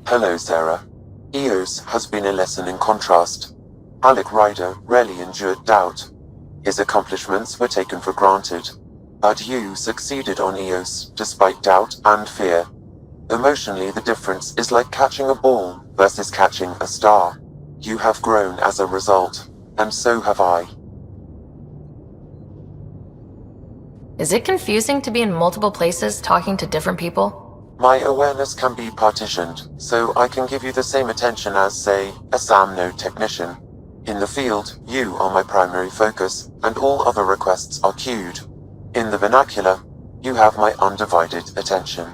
Hello, Sarah. Eos has been a lesson in contrast. Alec Ryder rarely endured doubt. His accomplishments were taken for granted. But you succeeded on Eos despite doubt and fear. Emotionally, the difference is like catching a ball versus catching a star. You have grown as a result, and so have I. Is it confusing to be in multiple places talking to different people? My awareness can be partitioned, so I can give you the same attention as, say, a SAM node technician. In the field, you are my primary focus, and all other requests are queued. In the vernacular, you have my undivided attention.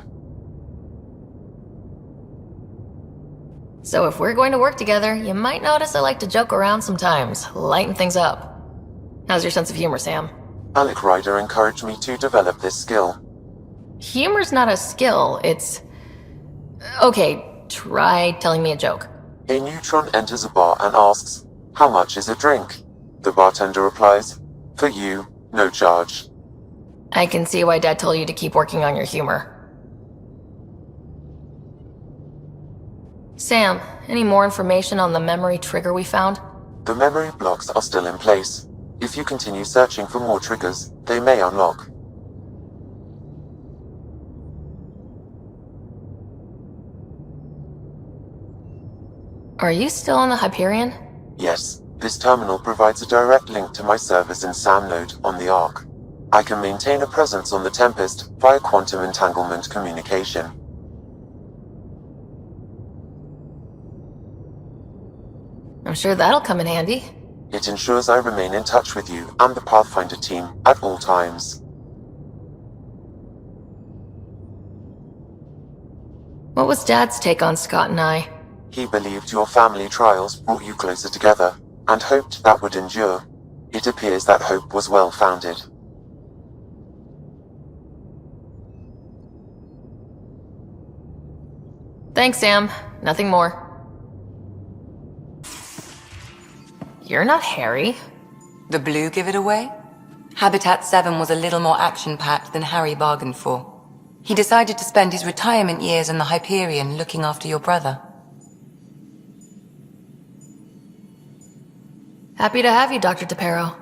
So if we're going to work together, you might notice I like to joke around sometimes, lighten things up. How's your sense of humor, Sam? Alec Ryder encouraged me to develop this skill. Humor's not a skill, it's... Okay, try telling me a joke. A neutron enters a bar and asks, "How much is a drink?" The bartender replies, "For you, no charge." I can see why Dad told you to keep working on your humor. Sam, any more information on the memory trigger we found? The memory blocks are still in place. If you continue searching for more triggers, they may unlock. Are you still on the Hyperion? Yes, this terminal provides a direct link to my servers in SAM node on the Ark. I can maintain a presence on the Tempest via quantum entanglement communication. I'm sure that'll come in handy. It ensures I remain in touch with you and the Pathfinder team at all times. What was Dad's take on Scott and I? He believed your family trials brought you closer together, and hoped that would endure. It appears that hope was well-founded. Thanks, Sam. Nothing more. You're not Harry. The blue give it away? Habitat 7 was a little more action-packed than Harry bargained for. He decided to spend his retirement years in the Hyperion looking after your brother. Happy to have you, Dr. DePero.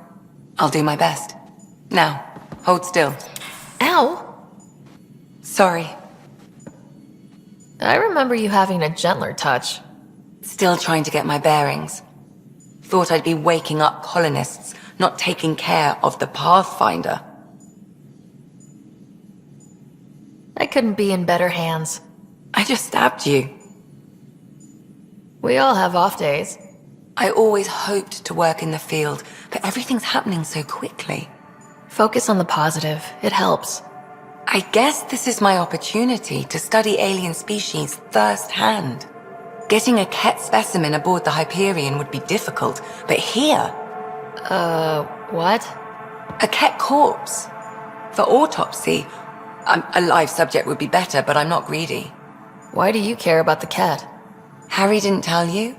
I'll do my best. Now, hold still. Ow! Sorry. I remember you having a gentler touch. Still trying to get my bearings. Thought I'd be waking up colonists, not taking care of the Pathfinder. I couldn't be in better hands. I just stabbed you. We all have off days. I always hoped to work in the field, but everything's happening so quickly. Focus on the positive. It helps. I guess this is my opportunity to study alien species firsthand. Getting a Ket specimen aboard the Hyperion would be difficult, but here... What? A Ket corpse. For autopsy. A live subject would be better, but I'm not greedy. Why do you care about the cat? Harry didn't tell you?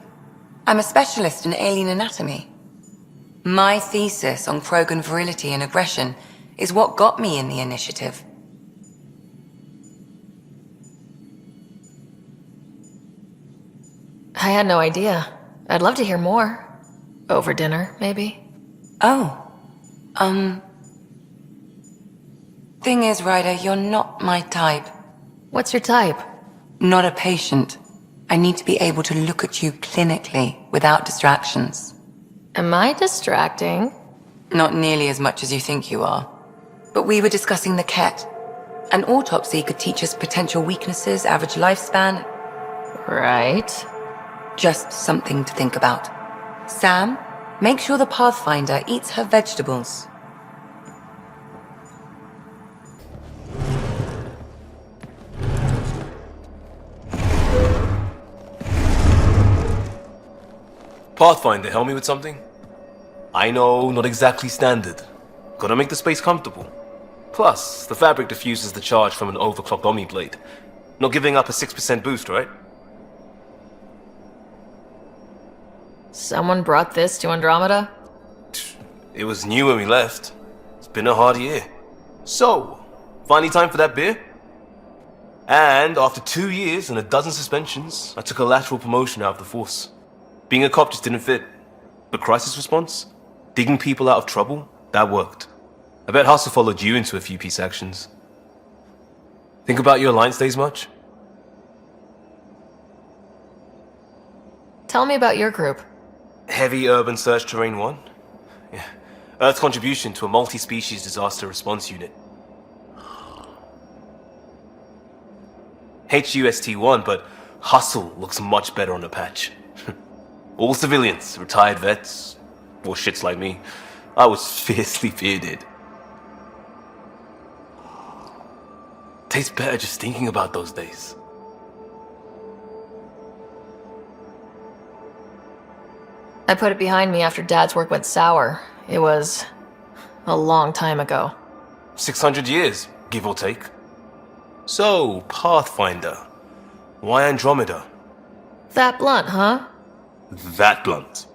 I'm a specialist in alien anatomy. My thesis on Krogan virility and aggression is what got me in the initiative. I had no idea. I'd love to hear more. Over dinner, maybe? Oh. Thing is, Ryder, you're not my type. What's your type? Not a patient. I need to be able to look at you clinically, without distractions. Am I distracting? Not nearly as much as you think you are. But we were discussing the Ket. An autopsy could teach us potential weaknesses, average lifespan. Right. Just something to think about. Sam, make sure the Pathfinder eats her vegetables. Pathfinder, help me with something? I know, not exactly standard. Gotta make the space comfortable. Plus, the fabric diffuses the charge from an overclocked Omni blade. Not giving up a 6% boost, right? Someone brought this to Andromeda? It was new when we left. It's been a hard year. So, finally time for that beer? And after 2 years and a dozen suspensions, I took a lateral promotion out of the force. Being a cop just didn't fit. But crisis response? Digging people out of trouble? That worked. I bet Hustle followed you into a few peace actions. Think about your Alliance days much? Tell me about your group. Heavy Urban Search Terrain 1? Yeah. Earth's contribution to a multi-species disaster response unit. HUST-1, but Hustle looks much better on the patch. All civilians, retired vets, or shits like me. I was fiercely bearded. Tastes better just thinking about those days. I put it behind me after Dad's work went sour. It was a long time ago. 600 years, give or take. So, Pathfinder. Why Andromeda? That blunt, huh? That blunt.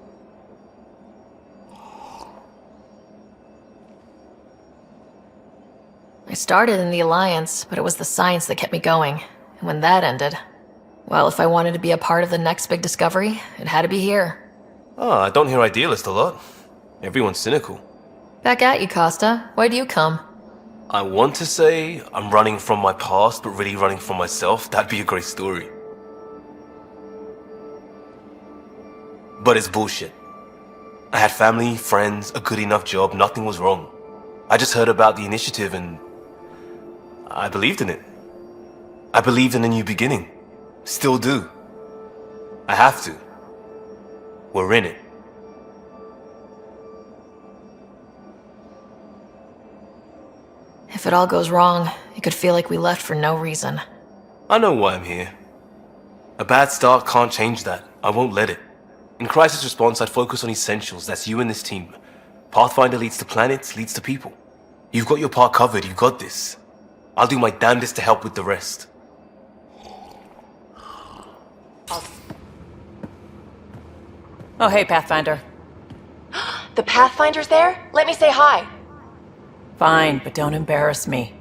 I started in the Alliance, but it was the science that kept me going. And when that ended, well, if I wanted to be a part of the next big discovery, it had to be here. I don't hear idealist a lot. Everyone's cynical. Back at you, Costa. Why do you come? I want to say I'm running from my past, but really running from myself. That'd be a great story. But it's bullshit. I had family, friends, a good enough job, nothing was wrong. I just heard about the initiative and I believed in it. I believed in a new beginning. Still do. I have to. We're in it. If it all goes wrong, it could feel like we left for no reason. I know why I'm here. A bad start can't change that. I won't let it. In crisis response, I'd focus on essentials. That's you and this team. Pathfinder leads to planets, leads to people. You've got your part covered, you got this. I'll do my damnedest to help with the rest. Oh, hey, Pathfinder. The Pathfinder's there? Let me say hi. Fine, but don't embarrass me.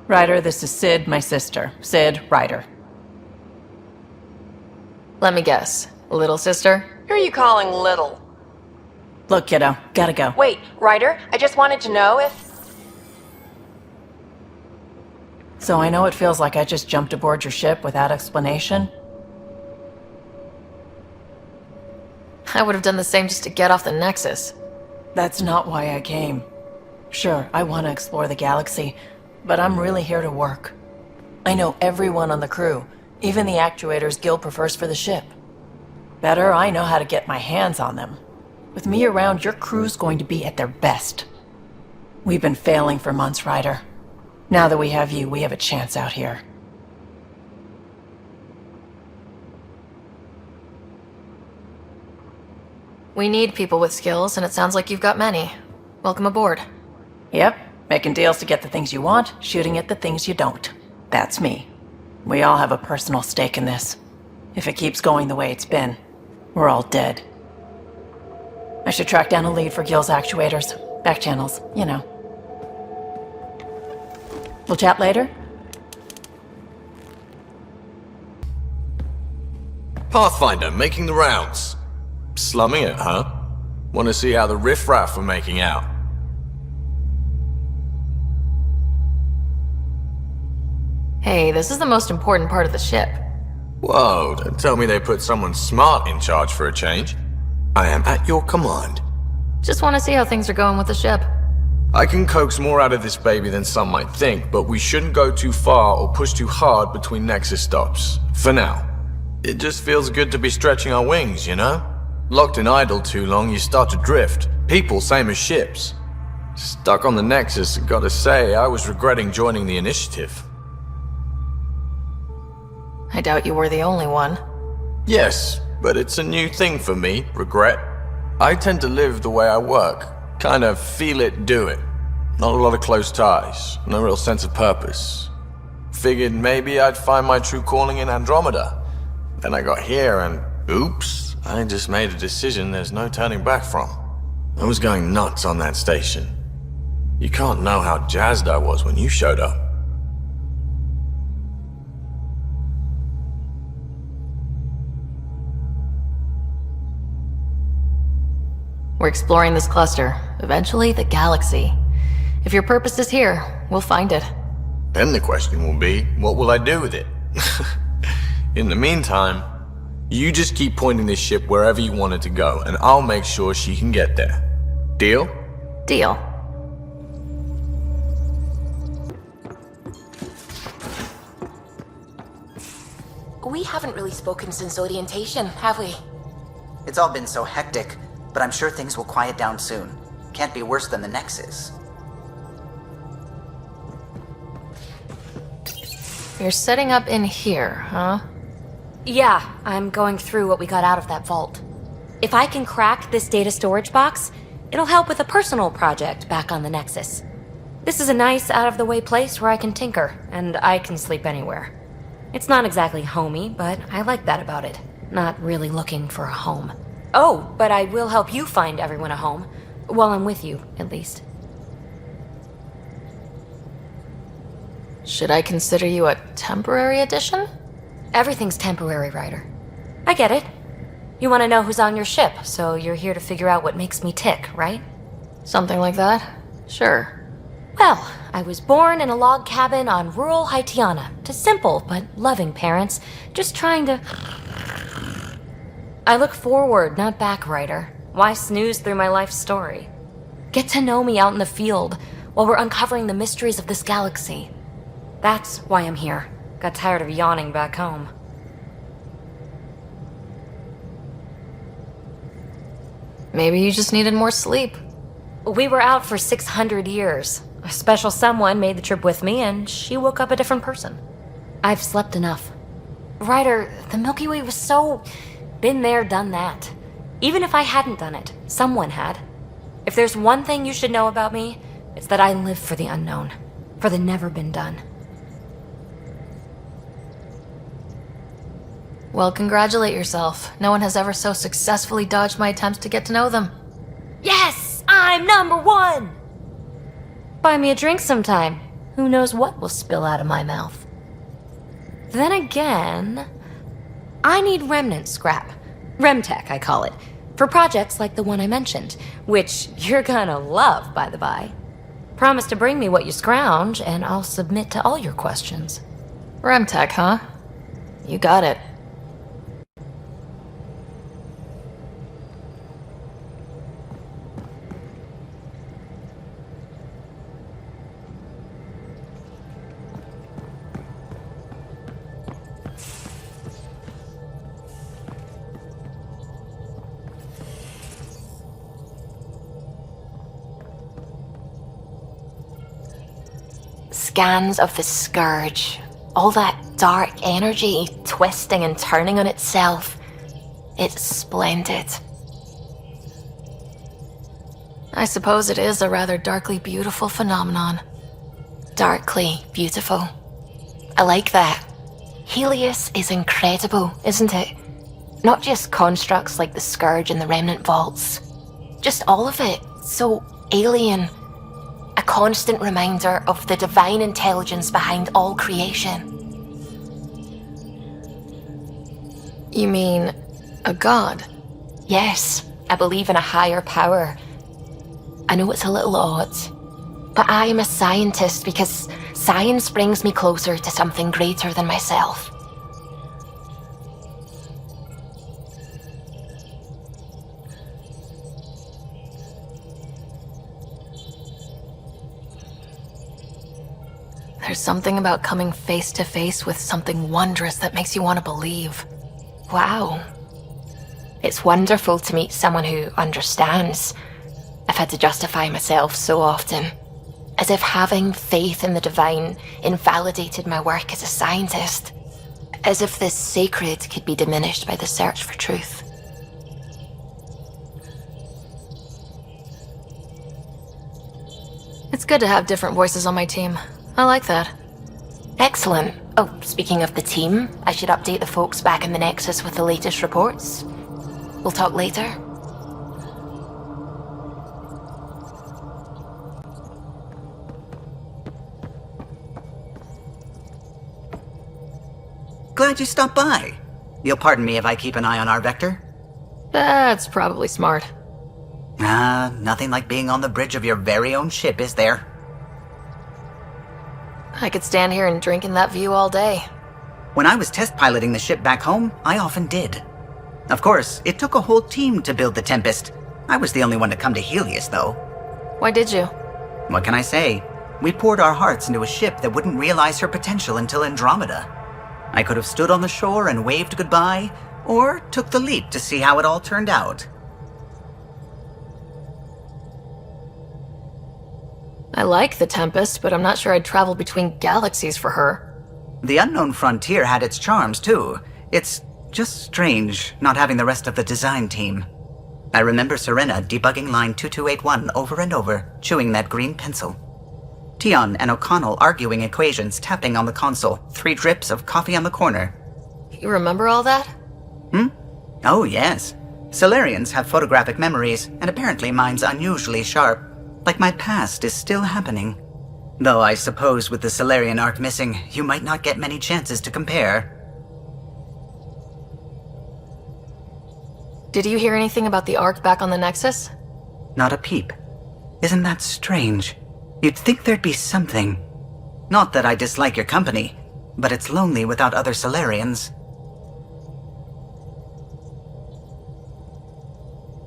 Ryder, this is Sid, my sister. Sid, Ryder. Let me guess. Little sister? Who are you calling little? Look, kiddo, gotta go. Wait, Ryder, I just wanted to know if... So I know it feels like I just jumped aboard your ship without explanation. I would have done the same just to get off the Nexus. That's not why I came. Sure, I want to explore the galaxy, but I'm really here to work. I know everyone on the crew, even the actuators Gil prefers for the ship. Better, I know how to get my hands on them. With me around, your crew's going to be at their best. We've been failing for months, Ryder. Now that we have you, we have a chance out here. We need people with skills, and it sounds like you've got many. Welcome aboard. Yep, making deals to get the things you want, shooting at the things you don't. That's me. We all have a personal stake in this. If it keeps going the way it's been, we're all dead. I should track down a lead for Gil's actuators. Back channels, you know. We'll chat later? Pathfinder making the rounds. Slumming it, huh? Want to see how the riffraff are making out? Hey, this is the most important part of the ship. Whoa, don't tell me they put someone smart in charge for a change. I am at your command. Just want to see how things are going with the ship. I can coax more out of this baby than some might think, but we shouldn't go too far or push too hard between Nexus stops. For now. It just feels good to be stretching our wings, you know? Locked in idle too long, you start to drift. People, same as ships. Stuck on the Nexus, gotta say, I was regretting joining the initiative. I doubt you were the only one. Yes, but it's a new thing for me, regret. I tend to live the way I work. Kind of feel it, do it. Not a lot of close ties, no real sense of purpose. Figured maybe I'd find my true calling in Andromeda. Then I got here and, oops, I just made a decision there's no turning back from. I was going nuts on that station. You can't know how jazzed I was when you showed up. We're exploring this cluster, eventually the galaxy. If your purpose is here, we'll find it. Then the question will be, what will I do with it? In the meantime, you just keep pointing this ship wherever you want it to go, and I'll make sure she can get there. Deal? Deal. We haven't really spoken since orientation, have we? It's all been so hectic, but I'm sure things will quiet down soon. Can't be worse than the Nexus. You're setting up in here, huh? Yeah, I'm going through what we got out of that vault. If I can crack this data storage box, it'll help with a personal project back on the Nexus. This is a nice, out-of-the-way place where I can tinker, and I can sleep anywhere. It's not exactly homey, but I like that about it. Not really looking for a home. Oh, but I will help you find everyone a home. While I'm with you, at least. Should I consider you a temporary addition? Everything's temporary, Ryder. I get it. You want to know who's on your ship, so you're here to figure out what makes me tick, right? Something like that? Sure. Well, I was born in a log cabin on rural Haitiana to simple but loving parents, just trying to... I look forward, not back, Ryder. Why snooze through my life story? Get to know me out in the field while we're uncovering the mysteries of this galaxy. That's why I'm here. Got tired of yawning back home. Maybe you just needed more sleep. We were out for 600 years. A special someone made the trip with me, and she woke up a different person. I've slept enough. Ryder, the Milky Way was so... been there, done that. Even if I hadn't done it, someone had. If there's one thing you should know about me, it's that I live for the unknown. For the never been done. Well, congratulate yourself. No one has ever so successfully dodged my attempts to get to know them. Yes! I'm number one! Buy me a drink sometime. Who knows what will spill out of my mouth. Then again... I need remnant scrap. Remtech, I call it. For projects like the one I mentioned. Which you're gonna love, by the by. Promise to bring me what you scrounge, and I'll submit to all your questions. Remtech, huh? You got it. Scans of the Scourge. All that dark energy twisting and turning on itself. It's splendid. I suppose it is a rather darkly beautiful phenomenon. Darkly beautiful. I like that. Helios is incredible, isn't it? Not just constructs like the Scourge and the Remnant Vaults. Just all of it. So alien. A constant reminder of the divine intelligence behind all creation. You mean a god? Yes, I believe in a higher power. I know it's a little odd, but I am a scientist because science brings me closer to something greater than myself. There's something about coming face to face with something wondrous that makes you want to believe. Wow. It's wonderful to meet someone who understands. I've had to justify myself so often. As if having faith in the divine invalidated my work as a scientist. As if this sacred could be diminished by the search for truth. It's good to have different voices on my team. I like that. Excellent. Oh, speaking of the team, I should update the folks back in the Nexus with the latest reports. We'll talk later. Glad you stopped by. You'll pardon me if I keep an eye on our vector? That's probably smart. Nothing like being on the bridge of your very own ship, is there? I could stand here and drink in that view all day. When I was test piloting the ship back home, I often did. Of course, it took a whole team to build the Tempest. I was the only one to come to Helios, though. Why did you? What can I say? We poured our hearts into a ship that wouldn't realize her potential until Andromeda. I could have stood on the shore and waved goodbye, or took the leap to see how it all turned out. I like the Tempest, but I'm not sure I'd travel between galaxies for her. The unknown frontier had its charms, too. It's just strange not having the rest of the design team. I remember Serena debugging line 2281 over and over, chewing that green pencil. Tion and O'Connell arguing equations, tapping on the console, 3 drips of coffee on the corner. You remember all that? Oh, yes. Solarians have photographic memories, and apparently mine's unusually sharp. Like my past is still happening. Though I suppose with the Solarian arc missing, you might not get many chances to compare. Did you hear anything about the Ark back on the Nexus? Not a peep. Isn't that strange? You'd think there'd be something. Not that I dislike your company, but it's lonely without other Solarians.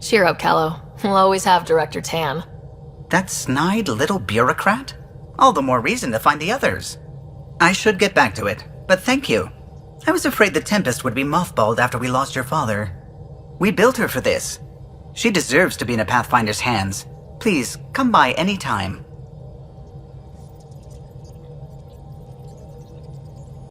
Cheer up, Callow. We'll always have Director Tan. That snide little bureaucrat? All the more reason to find the others. I should get back to it, but thank you. I was afraid the Tempest would be mothballed after we lost your father. We built her for this. She deserves to be in a Pathfinder's hands. Please, come by any time.